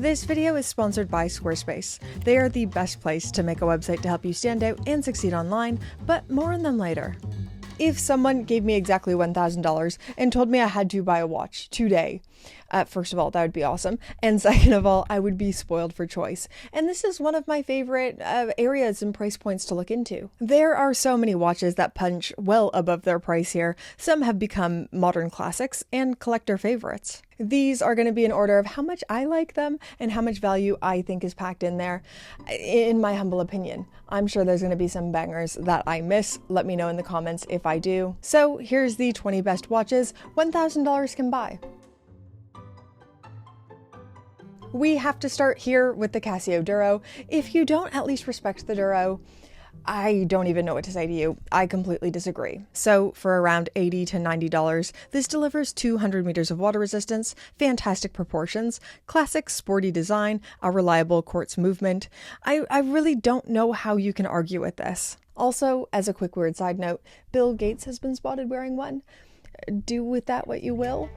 This video is sponsored by Squarespace. They are the best place to make a website to help you stand out and succeed online, but more on them later. If someone gave me exactly $1,000 and told me I had to buy a watch today, first of all, that would be awesome. And second of all, I would be spoiled for choice. And this is one of my favorite areas and price points to look into. There are so many watches that punch well above their price here. Some have become modern classics and collector favorites. These are going to be in order of how much I like them and how much value I think is packed in there, in my humble opinion. I'm sure there's going to be some bangers that I miss. Let me know in the comments if I do. So here's the 20 best watches $1,000 can buy. We have to start here with the Casio Duro. If you don't at least respect the Duro, I don't even know what to say to you. I completely disagree. So for around $80 to $90, this delivers 200 meters of water resistance, fantastic proportions, classic sporty design, a reliable quartz movement. I really don't know how you can argue with this. Also, as a quick weird side note, Bill Gates has been spotted wearing one. Do with that what you will.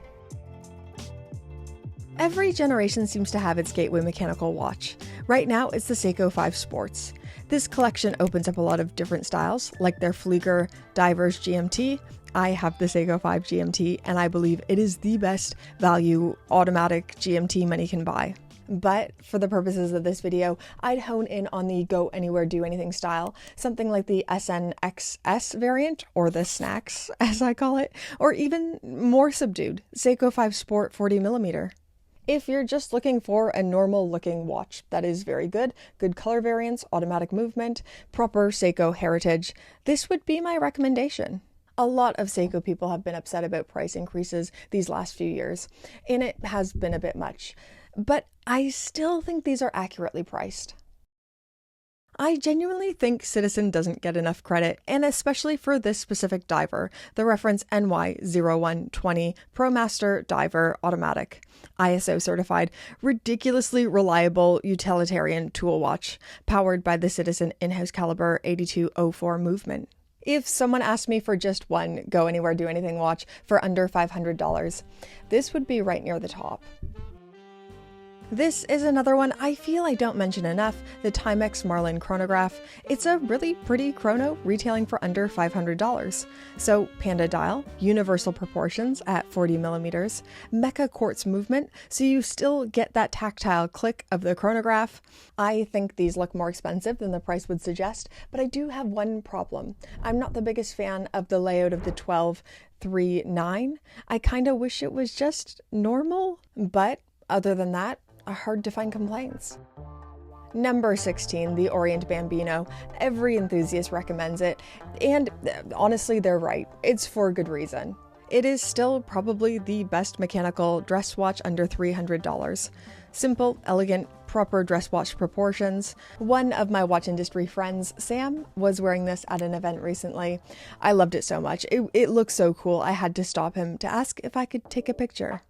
Every generation seems to have its gateway mechanical watch. Right now, it's the Seiko 5 Sports. This collection opens up a lot of different styles, like their Flieger Divers GMT. I have the Seiko 5 GMT, and I believe it is the best value automatic GMT money can buy. But for the purposes of this video, I'd hone in on the go anywhere, do anything style, something like the SNXS variant, or the Snacks, as I call it, or even more subdued, Seiko 5 Sport 40mm. If you're just looking for a normal looking watch that is very good color variants, automatic movement, proper Seiko heritage, this would be my recommendation. A lot of Seiko people have been upset about price increases these last few years, and it has been a bit much, but I still think these are accurately priced. I genuinely think Citizen doesn't get enough credit, and especially for this specific diver, the reference NY0120 ProMaster Diver Automatic, ISO certified, ridiculously reliable utilitarian tool watch, powered by the Citizen in-house caliber 8204 movement. If someone asked me for just one go anywhere, do anything watch for under $500, this would be right near the top. This is another one I feel I don't mention enough, the Timex Marlin chronograph. It's a really pretty chrono retailing for under $500. So panda dial, universal proportions at 40mm, mecha quartz movement, so you still get that tactile click of the chronograph. I think these look more expensive than the price would suggest, but I do have one problem. I'm not the biggest fan of the layout of the 1239. I kind of wish it was just normal, but other than that, hard to find complaints. Number 16, the Orient Bambino. Every enthusiast recommends it, and honestly, they're right. It's for good reason. It is still probably the best mechanical dress watch under $300. Simple, elegant, proper dress watch proportions. One of my watch industry friends, Sam, was wearing this at an event recently. I loved it so much. It looked so cool. I had to stop him to ask if I could take a picture.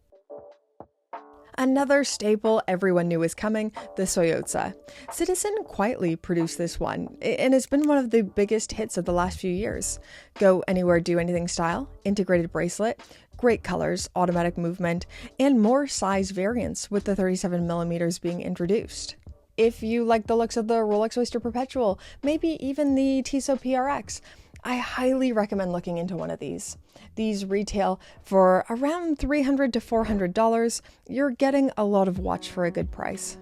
Another staple everyone knew was coming, the Tsuyosa. Citizen quietly produced this one, and it's been one of the biggest hits of the last few years. Go anywhere, do anything style, integrated bracelet, great colors, automatic movement, and more size variants with the 37mm being introduced. If you like the looks of the Rolex Oyster Perpetual, maybe even the Tissot PRX, I highly recommend looking into one of these. These retail for around $300 to $400. You're getting a lot of watch for a good price.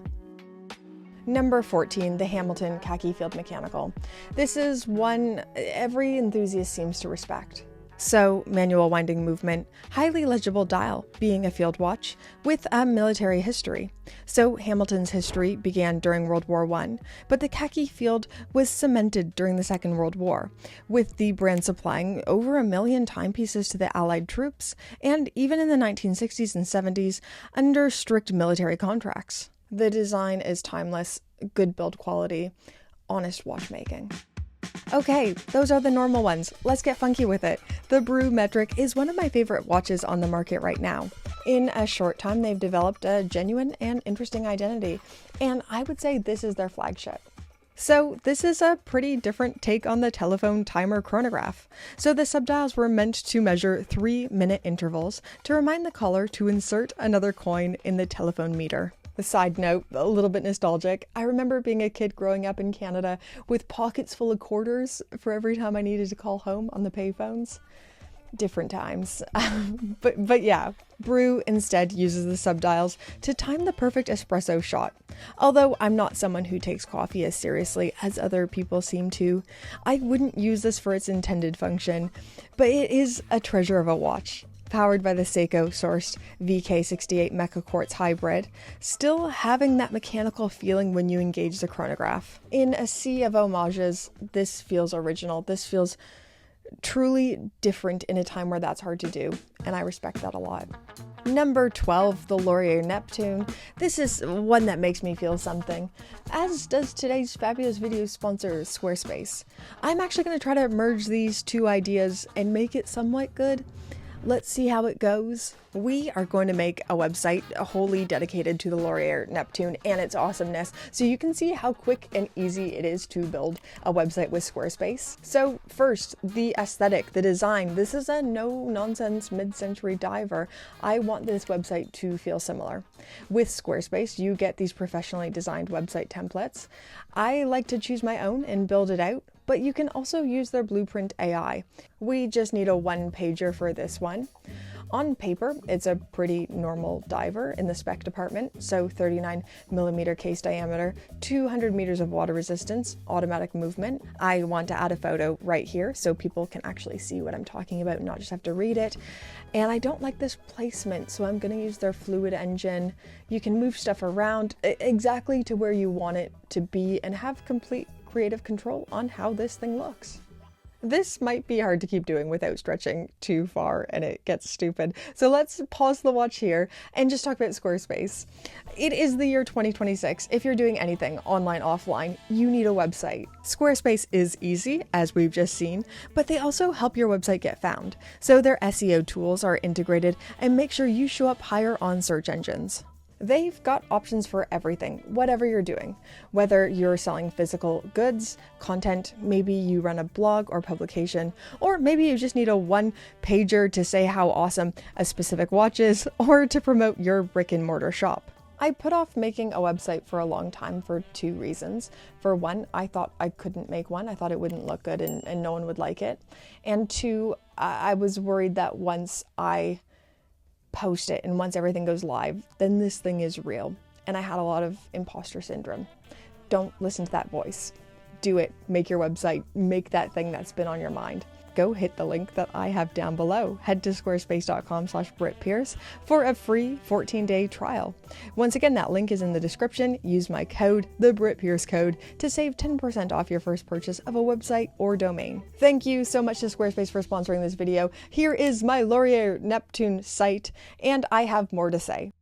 Number 14, the Hamilton Khaki Field Mechanical. This is one every enthusiast seems to respect. So, manual winding movement, highly legible dial, being a field watch, with a military history. So, Hamilton's history began during World War I, but the khaki field was cemented during the Second World War, with the brand supplying over 1 million timepieces to the Allied troops, and even in the 1960s and 70s, under strict military contracts. The design is timeless, good build quality, honest watchmaking. Okay, those are the normal ones. Let's get funky with it. The Brew Metric is one of my favorite watches on the market right now. In a short time, they've developed a genuine and interesting identity, and I would say this is their flagship. So this is a pretty different take on the telephone timer chronograph. So the subdials were meant to measure 3-minute intervals to remind the caller to insert another coin in the telephone meter. A side note, a little bit nostalgic. I remember being a kid growing up in Canada with pockets full of quarters for every time I needed to call home on the payphones. Different times. But yeah, Brew instead uses the subdials to time the perfect espresso shot. Although I'm not someone who takes coffee as seriously as other people seem to, I wouldn't use this for its intended function, but it is a treasure of a watch. Powered by the Seiko sourced VK68 Mecha Quartz hybrid, still having that mechanical feeling when you engage the chronograph. In a sea of homages, this feels original. This feels truly different in a time where that's hard to do, and I respect that a lot. Number 12, the Laurier Neptune. This is one that makes me feel something, as does today's fabulous video sponsor, Squarespace. I'm actually going to try to merge these two ideas and make it somewhat good. Let's see how it goes. We are going to make a website wholly dedicated to the Laurier Neptune and its awesomeness, so you can see how quick and easy it is to build a website with Squarespace. So first, the aesthetic, the design. This is a no-nonsense mid-century diver. I want this website to feel similar. With Squarespace, you get these professionally designed website templates. I like to choose my own and build it out, but you can also use their Blueprint AI. We just need a one-pager for this one. On paper, it's a pretty normal diver in the spec department, so 39mm case diameter, 200 meters of water resistance, automatic movement. I want to add a photo right here so people can actually see what I'm talking about and not just have to read it. And I don't like this placement, so I'm going to use their fluid engine. You can move stuff around exactly to where you want it to be and have complete creative control on how this thing looks. This might be hard to keep doing without stretching too far and it gets stupid. So let's pause the watch here and just talk about Squarespace. It is the year 2026. If you're doing anything online, offline, you need a website. Squarespace is easy, as we've just seen, but they also help your website get found. So their SEO tools are integrated and make sure you show up higher on search engines. They've got options for everything, whatever you're doing. Whether you're selling physical goods, content, maybe you run a blog or publication, or maybe you just need a one-pager to say how awesome a specific watch is, or to promote your brick-and-mortar shop. I put off making a website for a long time for two reasons. For one, I thought I couldn't make one. I thought it wouldn't look good and no one would like it. And two, I was worried that once I post it and once everything goes live, then this thing is real. And I had a lot of imposter syndrome. Don't listen to that voice. Do it. Make your website. Make that thing that's been on your mind. Go hit the link that I have down below. Head to squarespace.com/BritPierce for a free 14-day trial. Once again, that link is in the description. Use my code, the BritPierce code, to save 10% off your first purchase of a website or domain. Thank you so much to Squarespace for sponsoring this video. Here is my Laurier Neptune site, and I have more to say.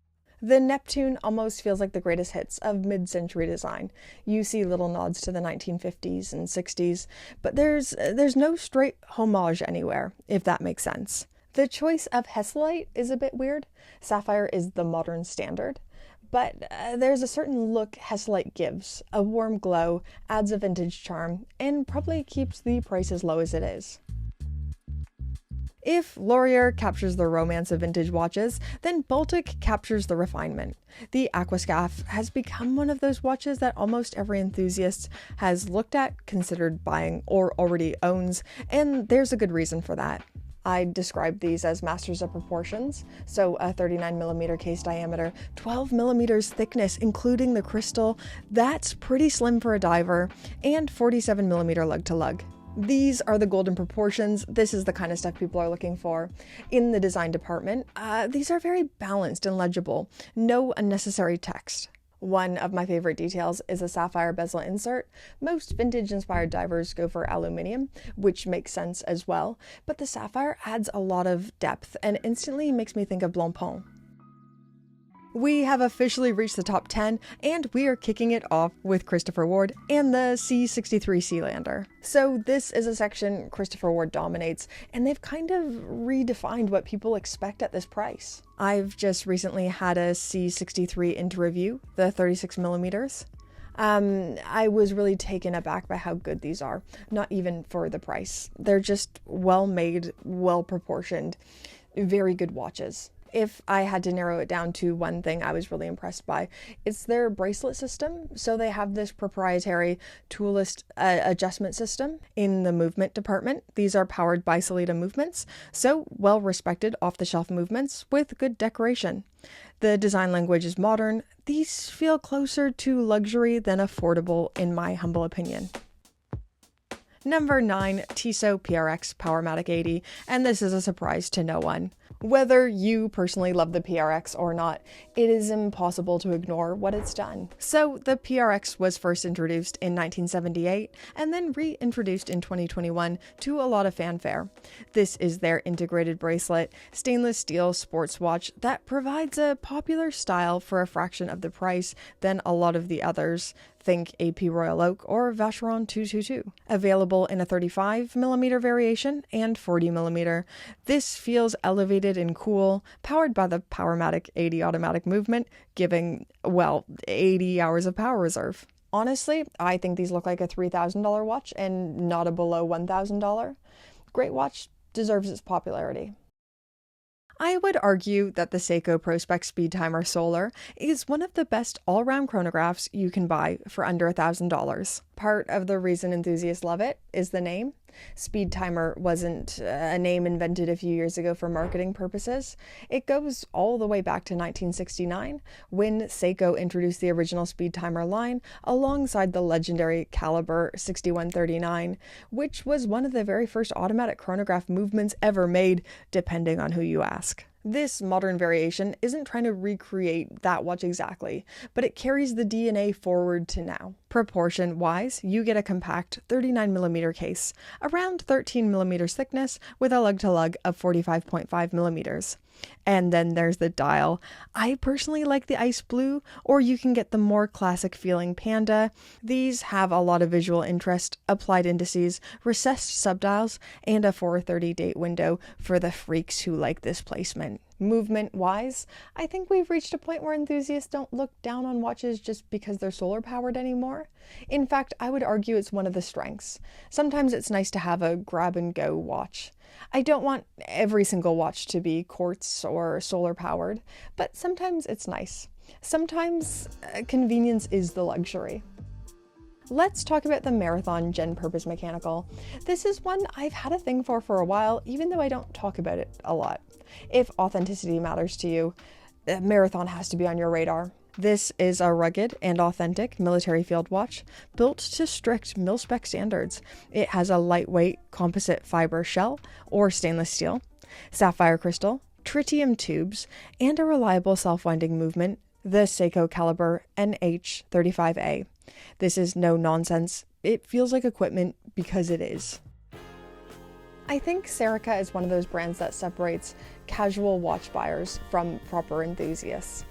The Neptune almost feels like the greatest hits of mid-century design. You see little nods to the 1950s and 60s, but there's no straight homage anywhere, if that makes sense. The choice of Hesalite is a bit weird. Sapphire is the modern standard, but there's a certain look Hesalite gives. A warm glow, adds a vintage charm, and probably keeps the price as low as it is. If Laurier captures the romance of vintage watches, then Baltic captures the refinement. The Aquascaphe has become one of those watches that almost every enthusiast has looked at, considered buying, or already owns, and there's a good reason for that. I describe these as masters of proportions, so a 39mm case diameter, 12mm thickness including the crystal, that's pretty slim for a diver, and 47mm lug-to-lug. These are the golden proportions. This is the kind of stuff people are looking for. In the design department, these are very balanced and legible. No unnecessary text. One of my favorite details is a sapphire bezel insert. Most vintage-inspired divers go for aluminium, which makes sense as well, but the sapphire adds a lot of depth and instantly makes me think of Blancpain. We have officially reached the top 10, and we are kicking it off with Christopher Ward and the C63 Sealander. So this is a section Christopher Ward dominates, and they've kind of redefined what people expect at this price. I've just recently had a C63 into review, the 36mm. I was really taken aback by how good these are, not even for the price. They're just well made, well proportioned, very good watches. If I had to narrow it down to one thing I was really impressed by, it's their bracelet system. So they have this proprietary toolless adjustment system in the movement department. These are powered by Sellita movements, so well-respected off-the-shelf movements with good decoration. The design language is modern. These feel closer to luxury than affordable, in my humble opinion. Number 9, Tissot PRX Powermatic 80, and this is a surprise to no one. Whether you personally love the PRX or not, it is impossible to ignore what it's done. So the PRX was first introduced in 1978 and then reintroduced in 2021 to a lot of fanfare. This is their integrated bracelet, stainless steel sports watch that provides a popular style for a fraction of the price than a lot of the others. Think AP Royal Oak or Vacheron 222. Available in a 35mm variation and 40mm. This feels elevated and cool, powered by the Powermatic 80 automatic movement, giving, well, 80 hours of power reserve. Honestly, I think these look like a $3,000 watch and not a below $1,000. Great watch, deserves its popularity. I would argue that the Seiko ProSpec Speedtimer Solar is one of the best all-round chronographs you can buy for under $1,000. Part of the reason enthusiasts love it is the name. Speedtimer wasn't a name invented a few years ago for marketing purposes. It goes all the way back to 1969, when Seiko introduced the original Speedtimer line alongside the legendary Caliber 6139, which was one of the very first automatic chronograph movements ever made, depending on who you ask. This modern variation isn't trying to recreate that watch exactly, but it carries the DNA forward to now. Proportion-wise, you get a compact 39mm case, around 13mm thickness, with a lug-to-lug of 45.5mm. And then there's the dial. I personally like the ice blue, or you can get the more classic feeling panda. These have a lot of visual interest, applied indices, recessed subdials, and a 4:30 date window for the freaks who like this placement. Movement-wise, I think we've reached a point where enthusiasts don't look down on watches just because they're solar powered anymore. In fact, I would argue it's one of the strengths. Sometimes it's nice to have a grab-and-go watch. I don't want every single watch to be quartz or solar powered, but sometimes it's nice. Sometimes convenience is the luxury. Let's talk about the Marathon Gen Purpose Mechanical. This is one I've had a thing for a while, even though I don't talk about it a lot. If authenticity matters to you, Marathon has to be on your radar. This is a rugged and authentic military field watch built to strict mil-spec standards. It has a lightweight composite fiber shell or stainless steel, sapphire crystal, tritium tubes, and a reliable self-winding movement, the Seiko Caliber NH35A. This is no nonsense. It feels like equipment because it is. I think Serica is one of those brands that separates casual watch buyers from proper enthusiasts.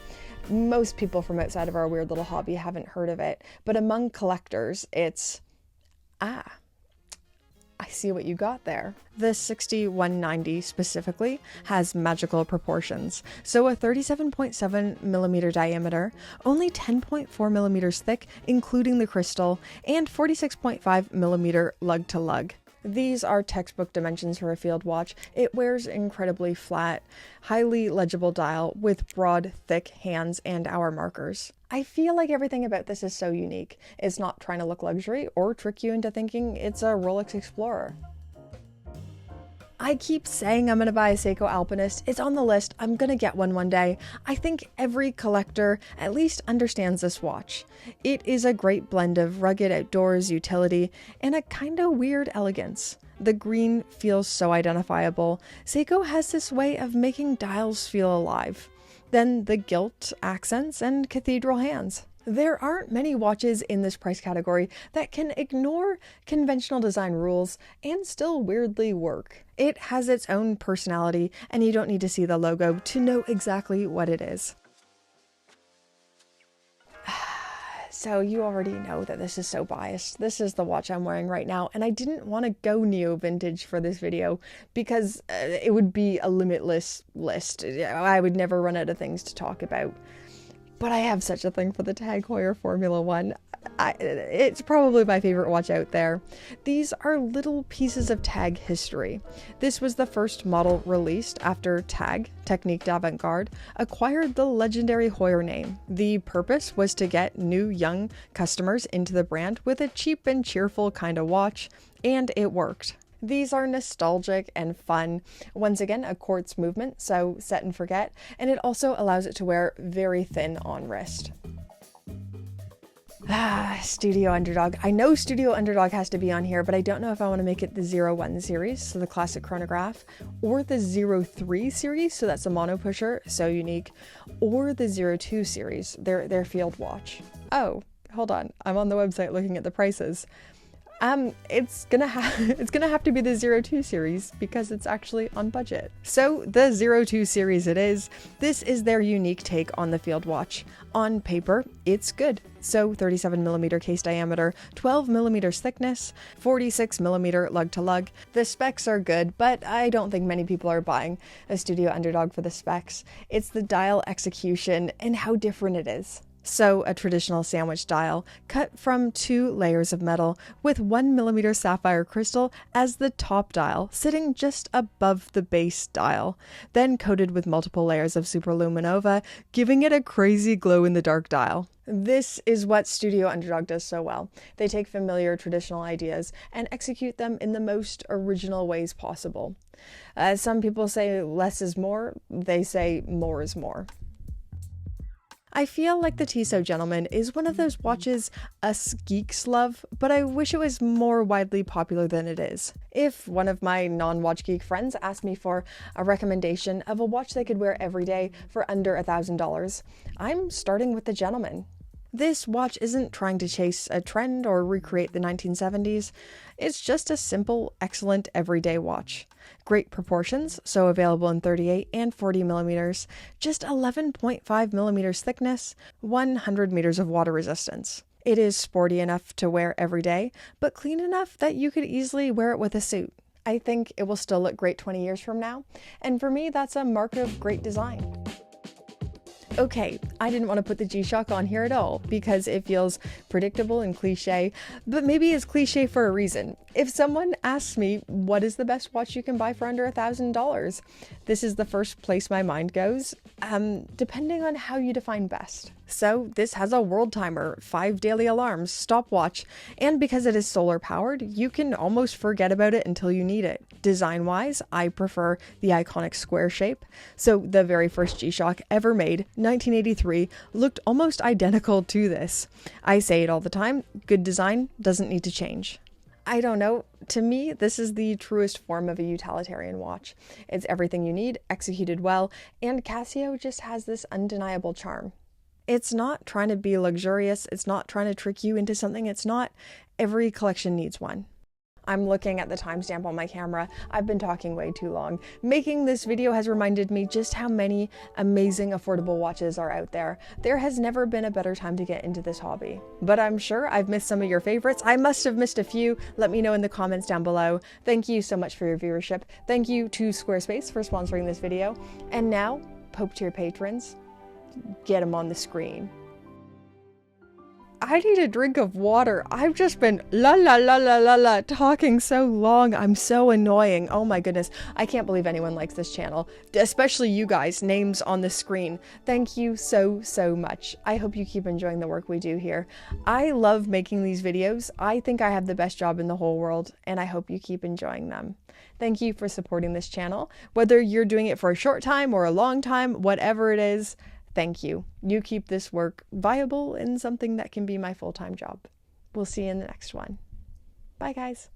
Most people from outside of our weird little hobby haven't heard of it, but among collectors, it's, I see what you got there. The 6190 specifically has magical proportions. So a 37.7mm diameter, only 10.4mm thick, including the crystal, and 46.5mm lug to lug. These are textbook dimensions for a field watch. It wears incredibly flat, highly legible dial with broad, thick hands and hour markers. I feel like everything about this is so unique. It's not trying to look luxury or trick you into thinking it's a Rolex Explorer. I keep saying I'm going to buy a Seiko Alpinist. It's on the list. I'm going to get one day. I think every collector at least understands this watch. It is a great blend of rugged outdoors utility and a kind of weird elegance. The green feels so identifiable. Seiko has this way of making dials feel alive. Then the gilt accents and cathedral hands. There aren't many watches in this price category that can ignore conventional design rules and still weirdly work. It has its own personality, and you don't need to see the logo to know exactly what it is. So you already know that this is so biased. This is the watch I'm wearing right now, and I didn't want to go neo-vintage for this video because it would be a limitless list. I would never run out of things to talk about. but I have such a thing for the tag Heuer Formula 1. It's probably my favorite watch out there. These are little pieces of tag history. This was the first model released after Tag, Technique d'Avant-Garde, acquired the legendary Heuer name. The purpose was to get new young customers into the brand with a cheap and cheerful kind of watch, and it worked. These are nostalgic and fun. Once again, a quartz movement, so set and forget, and it also allows it to wear very thin on wrist. Studio Underdog. I know Studio Underdog has to be on here, but I don't know if I want to make it the 01 series, so the classic chronograph, or the 03 series, so that's a mono pusher, so unique, or the 02 series, their field watch. Oh, hold on. I'm on the website looking at the prices. It's gonna have to be the 02 series because it's actually on budget. So the 02 series it is. This is their unique take on the field watch. On paper, it's good. So 37mm case diameter, 12mm thickness, 46mm lug to lug. The specs are good, but I don't think many people are buying a Studio Underdog for the specs. It's the dial execution and how different it is. So a traditional sandwich dial, cut from 2 layers of metal with 1mm sapphire crystal as the top dial, sitting just above the base dial, then coated with multiple layers of superluminova, giving it a crazy glow-in-the-dark dial. This is what Studio Underdog does so well. They take familiar traditional ideas and execute them in the most original ways possible. Some people say less is more, they say more is more. I feel like the Tissot Gentleman is one of those watches us geeks love, but I wish it was more widely popular than it is. If one of my non-watch geek friends asked me for a recommendation of a watch they could wear every day for under $1,000, I'm starting with the Gentleman. This watch isn't trying to chase a trend or recreate the 1970s. It's just a simple, excellent everyday watch. Great proportions, so available in 38 and 40 millimeters, just 11.5 millimeters thickness, 100 meters of water resistance. It is sporty enough to wear every day, but clean enough that you could easily wear it with a suit. I think it will still look great 20 years from now, and for me that's a mark of great design. Okay, I didn't want to put the G Shock on here at all because it feels predictable and cliche, but maybe it's cliche for a reason. If someone asks me what is the best watch you can buy for under $1,000, this is the first place my mind goes, depending on how you define best. So this has a world timer, 5 daily alarms, stopwatch, and because it is solar powered, you can almost forget about it until you need it. Design wise, I prefer the iconic square shape. So the very first G Shock ever made, 1983, looked almost identical to this. I say it all the time, good design doesn't need to change. I don't know, to me, this is the truest form of a utilitarian watch. It's everything you need, executed well, and Casio just has this undeniable charm. It's not trying to be luxurious, it's not trying to trick you into something it's not. Every collection needs one. I'm looking at the timestamp on my camera. I've been talking way too long. Making this video has reminded me just how many amazing affordable watches are out there. There has never been a better time to get into this hobby. But I'm sure I've missed some of your favorites. I must have missed a few. Let me know in the comments down below. Thank you so much for your viewership. Thank you to Squarespace for sponsoring this video. And now, Pope tier patrons, get them on the screen. I need a drink of water. I've just been talking so long. I'm so annoying. Oh my goodness. I can't believe anyone likes this channel, especially you guys, names on the screen. Thank you so much. I hope you keep enjoying the work we do here. I love making these videos. I think I have the best job in the whole world, and I hope you keep enjoying them. Thank you for supporting this channel. Whether you're doing it for a short time or a long time, whatever it is, thank you. You keep this work viable and something that can be my full-time job. We'll see you in the next one. Bye, guys.